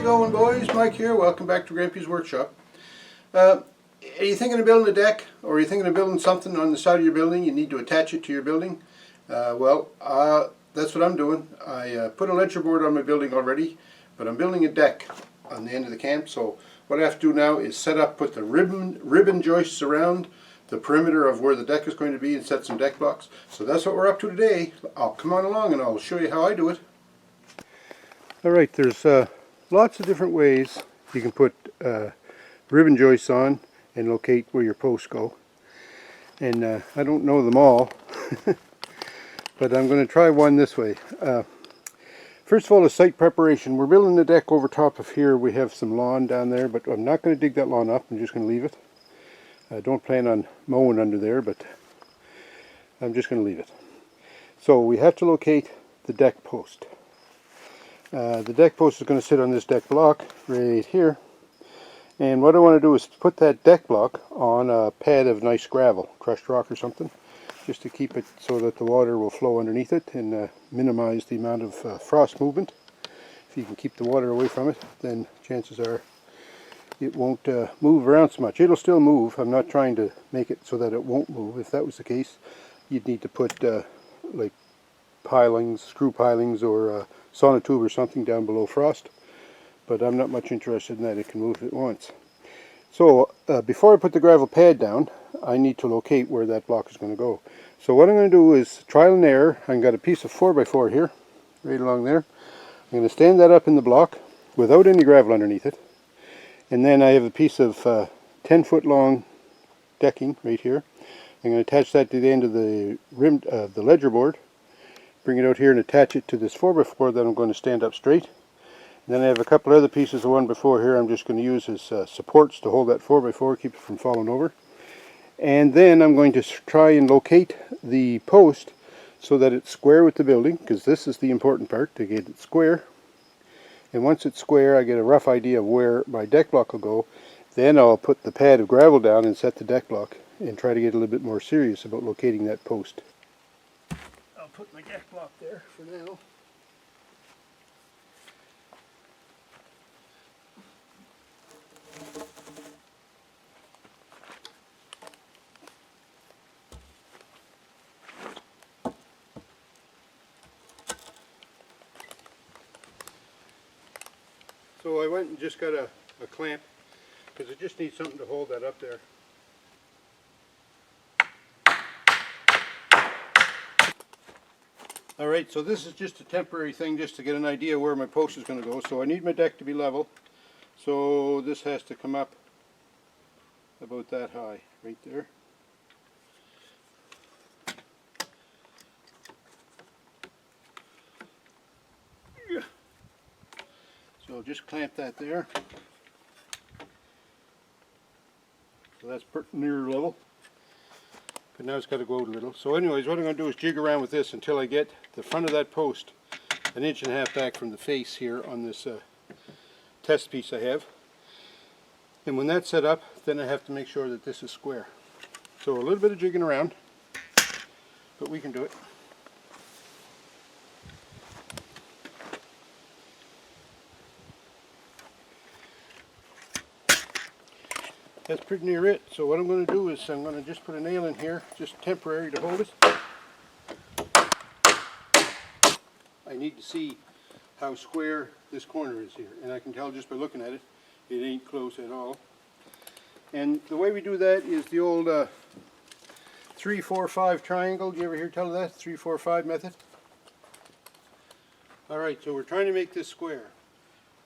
you going, boys? Mike here. Welcome back to Grampie's workshop. Are you thinking of building a deck, or are you thinking of building something on the side of your building? You need to attach it to your building. That's what I'm doing. I put a ledger board on my building already, but I'm building a deck on the end of the camp. So what I have to do now is set up, put the ribbon joists around the perimeter of where the deck is going to be, and set some deck blocks. So that's what we're up to today. I'll come on along and I'll show you how I do it. Alright, there's lots of different ways you can put ribbon joists on and locate where your posts go. And I don't know them all, but I'm going to try one this way. First of all, the site preparation. We're building the deck over top of here. We have some lawn down there, but I'm not going to dig that lawn up. I'm just going to leave it. I don't plan on mowing under there, but I'm just going to leave it. So we have to locate the deck post. The deck post is going to sit on this deck block right here, and what I want to do is put that deck block on a pad of nice gravel, crushed rock or something, just to keep it so that the water will flow underneath it and minimize the amount of frost movement. If you can keep the water away from it, then chances are it won't move around so much. It'll still move. I'm not trying to make it so that it won't move. If that was the case, you'd need to put like pilings, screw pilings, or sonotube or something down below frost, but I'm not much interested in that. It can move if it wants. So before I put the gravel pad down, I need to locate where that block is going to go. So what I'm going to do is trial and error. I've got a piece of 4x4 here, right along there. I'm going to stand that up in the block without any gravel underneath it, and then I have a piece of 10-foot long decking right here. I'm going to attach that to the end of the the ledger board, bring it out here and attach it to this 4x4 that I'm going to stand up straight. And then I have a couple other pieces of 1x4 here I'm just going to use as supports to hold that 4x4, keep it from falling over. And then I'm going to try and locate the post so that it's square with the building, because this is the important part, to get it square. And once it's square, I get a rough idea of where my deck block will go. Then I'll put the pad of gravel down and set the deck block and try to get a little bit more serious about locating that post. I'll put my deck block there for now. So I went and just got a clamp, because I just need something to hold that up there. Alright, so this is just a temporary thing just to get an idea where my post is going to go. So I need my deck to be level. So this has to come up about that high, right there. So I'll just clamp that there. So that's near level. But now it's got to go out a little. So anyways, what I'm going to do is jig around with this until I get the front of that post 1.5 inches back from the face here on this test piece I have. And when that's set up, then I have to make sure that this is square. So a little bit of jigging around, but we can do it. That's pretty near it. So what I'm going to do is I'm going to just put a nail in here, just temporary to hold it. I need to see how square this corner is here, and I can tell just by looking at it, it ain't close at all. And the way we do that is the old 3-4-5 triangle. Do you ever hear tell of that? 3-4-5 method? Alright, so we're trying to make this square.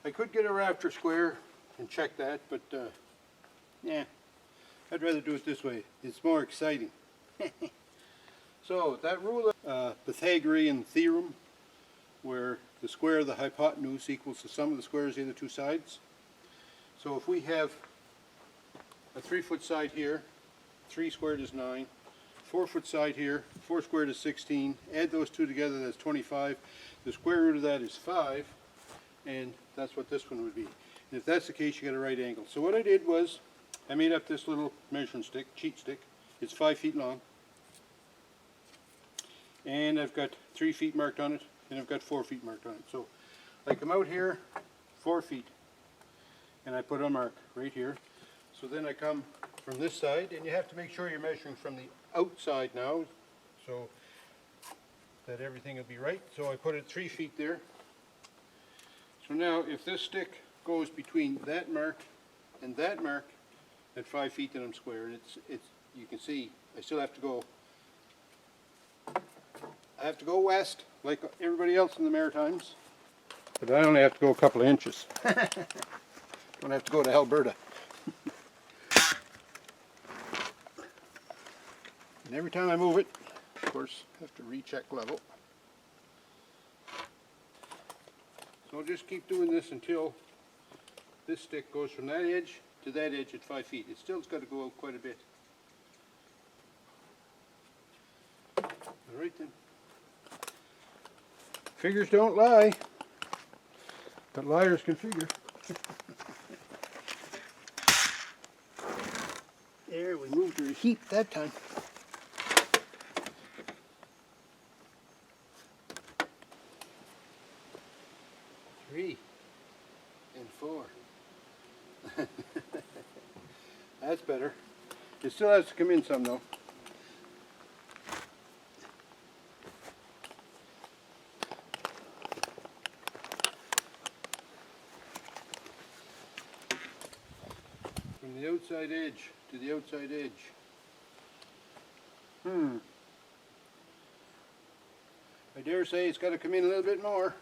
I could get a rafter square and check that, but yeah, I'd rather do it this way. It's more exciting. So that rule of Pythagorean theorem, where the square of the hypotenuse equals the sum of the squares of the two sides. So if we have a 3-foot side here, 3 squared is 9, 4-foot side here, 4 squared is 16, add those two together, that's 25. The square root of that is 5, and that's what this one would be. And if that's the case, you get a right angle. So what I did was, I made up this little measuring stick, cheat stick. It's 5 feet long. And I've got 3 feet marked on it, and I've got 4 feet marked on it. So I come out here 4 feet. and I put a mark right here. So then I come from this side, and you have to make sure you're measuring from the outside now, so that everything will be right. So I put it 3 feet there. So now if this stick goes between that mark and that mark at 5 feet, then I'm square. And it's you can see I still have to go. I have to go west like everybody else in the Maritimes, but I only have to go a couple of inches. Don't have to go to Alberta. And every time I move it, of course, I have to recheck level. So I'll just keep doing this until this stick goes from that edge to that edge at 5 feet. It still's got to go out quite a bit. All right then. Figures don't lie, but liars can figure. There, we moved her a heap that time. Three and 4. That's better. It still has to come in some though. From the outside edge to the outside edge. I dare say it's got to come in a little bit more.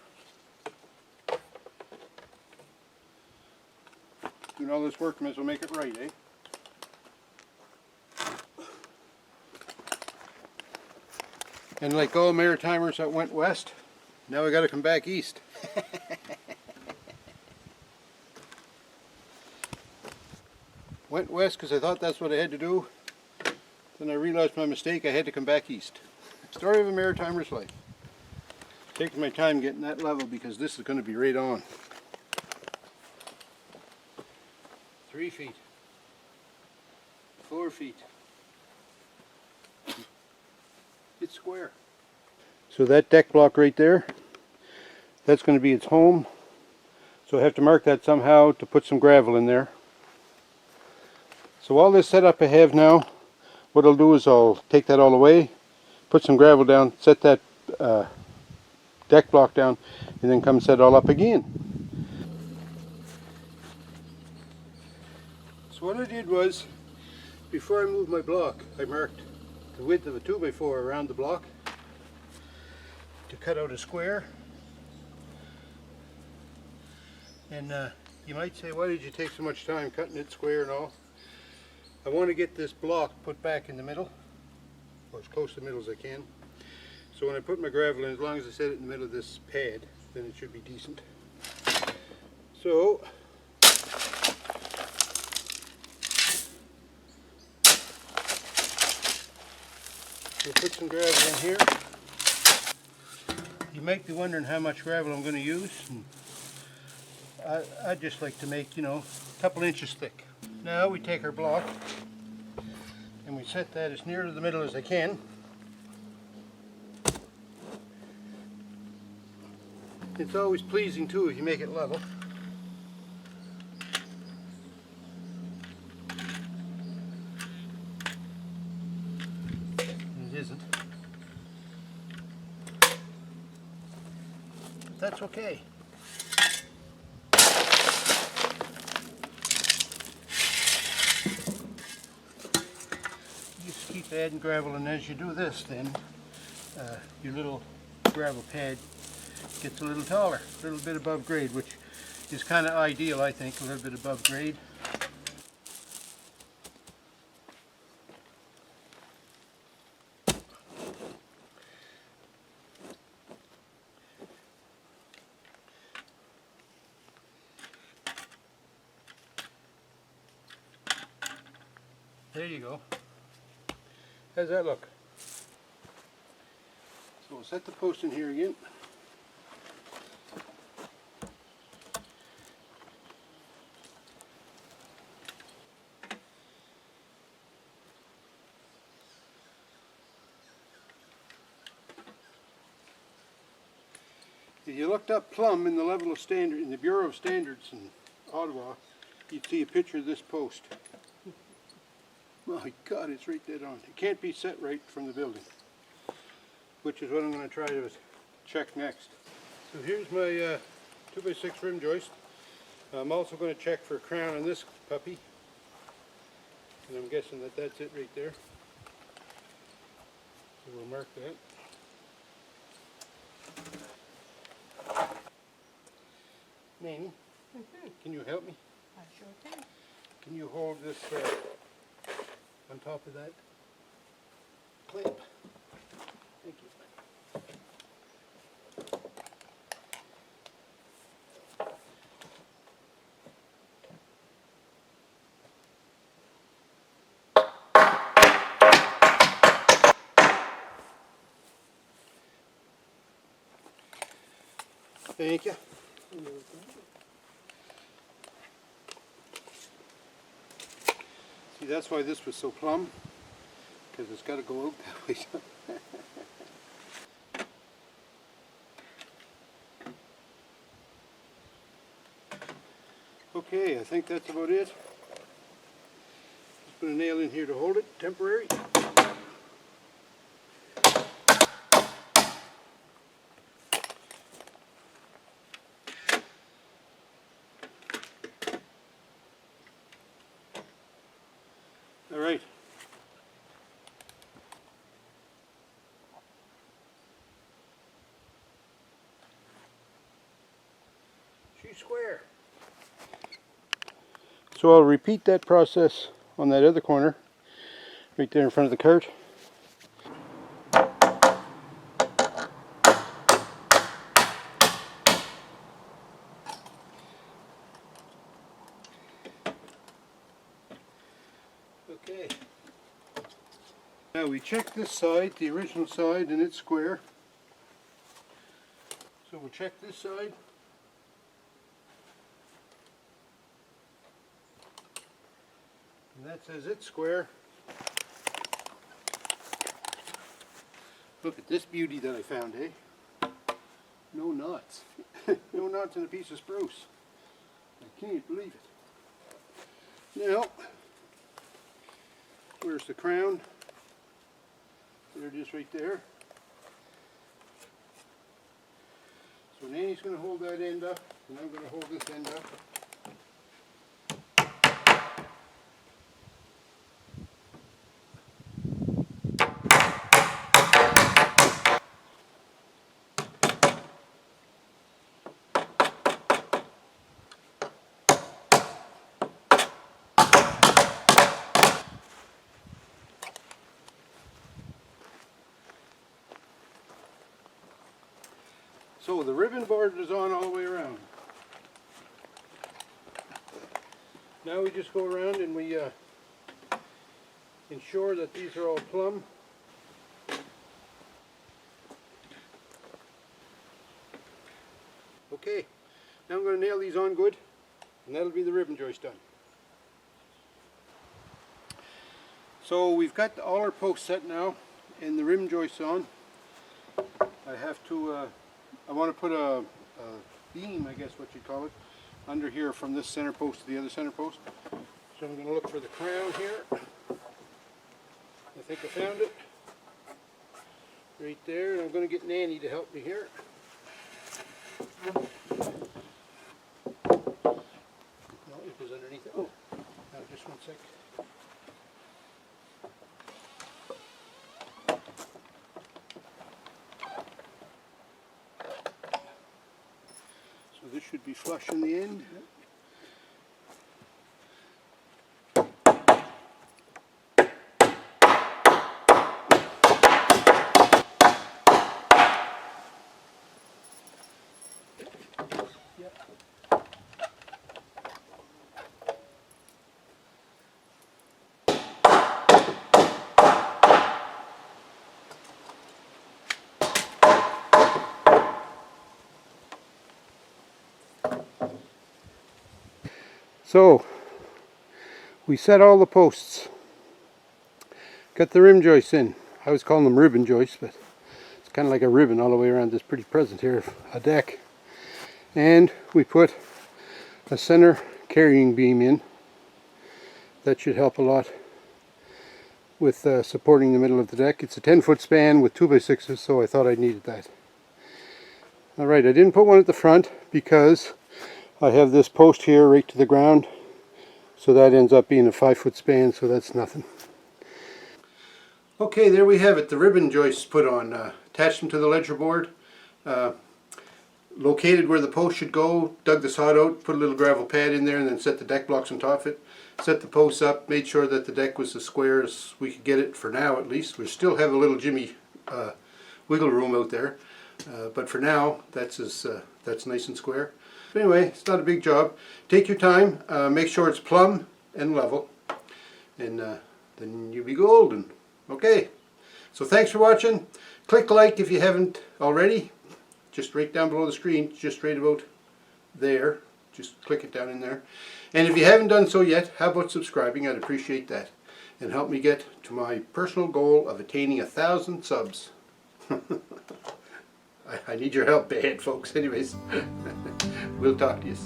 Doing all this work, might as well make it right, eh? And like all Maritimers that went west, now we got to come back east. Went west because I thought that's what I had to do. Then I realized my mistake, I had to come back east. Story of a Maritimer's life. Taking my time getting that level because this is going to be right on. 3 feet. 4 feet. It's square. So that deck block right there, that's going to be its home. So I have to mark that somehow to put some gravel in there. So all this setup I have now, what I'll do is I'll take that all away, put some gravel down, set that deck block down, and then come set it all up again. So what I did was, before I moved my block, I marked the width of a 2x4 around the block to cut out a square. And you might say, why did you take so much time cutting it square and all? I want to get this block put back in the middle, or as close to the middle as I can. So when I put my gravel in, as long as I set it in the middle of this pad, then it should be decent. So we'll put some gravel in here. You might be wondering how much gravel I'm going to use. I'd just like to make, a couple inches thick. Now we take our block and we set that as near to the middle as I can. It's always pleasing too if you make it level. It isn't. But that's okay. Just keep adding gravel, and as you do this, then your little gravel pad gets a little taller, a little bit above grade, which is kind of ideal, I think, a little bit above grade. There you go. How's that look? So we'll set the post in here again. If you looked up plumb in the level of standard in the Bureau of Standards in Ottawa, you'd see a picture of this post. My God, it's right dead on. It can't be set right from the building, which is what I'm going to try to check next. So here's my 2x6 rim joist. I'm also going to check for a crown on this puppy, and I'm guessing that that's it right there. So we'll mark that. Nanny, can you help me? I sure can. Can you hold this on top of that clamp? Thank you. Thank you. See, that's why this was so plumb, because it's got to go out that way. Okay, I think that's about it. Just put a nail in here to hold it, temporary. All right. She's square. So I'll repeat that process on that other corner, right there in front of the cart. Okay. Now we check this side, the original side, and it's square. So we'll check this side. And that says it's square. Look at this beauty that I found, eh? No knots. No knots in a piece of spruce. I can't believe it. Now, where's the crown? There it is right there. So Nanny's going to hold that end up, and I'm going to hold this end up. So the ribbon board is on all the way around. Now we just go around and we ensure that these are all plumb. Okay, now I'm going to nail these on good, and that'll be the ribbon joist done. So we've got all our posts set now and the rim joists on. I have to I want to put a beam, I guess what you'd call it, under here from this center post to the other center post. So I'm going to look for the crown here. I think I found it. Right there. And I'm going to get Nanny to help me here. No, it was underneath it. Oh, now just one sec. So this should be flush in the end. So we set all the posts, got the rim joists in. I was calling them ribbon joists, but it's kind of like a ribbon all the way around this pretty present here of a deck. And we put a center carrying beam in. That should help a lot with supporting the middle of the deck. It's a 10-foot span with 2x6s, so I thought I needed that. Alright, I didn't put one at the front because I have this post here right to the ground, so that ends up being a 5-foot span, so that's nothing. Okay, there we have it, the ribbon joists put on. Attached them to the ledger board, located where the post should go, dug the sod out, put a little gravel pad in there, and then set the deck blocks on top of it. Set the posts up, made sure that the deck was as square as we could get it for now at least. We still have a little Jimmy wiggle room out there, but for now that's nice and square. But anyway, it's not a big job. Take your time, make sure it's plumb and level, and then you'll be golden. Okay, so thanks for watching. Click like if you haven't already, just right down below the screen, just right about there. Just click it down in there. And if you haven't done so yet, how about subscribing? I'd appreciate that. And help me get to my personal goal of attaining 1,000 subs. I need your help bad, folks. Anyways, we'll talk to you.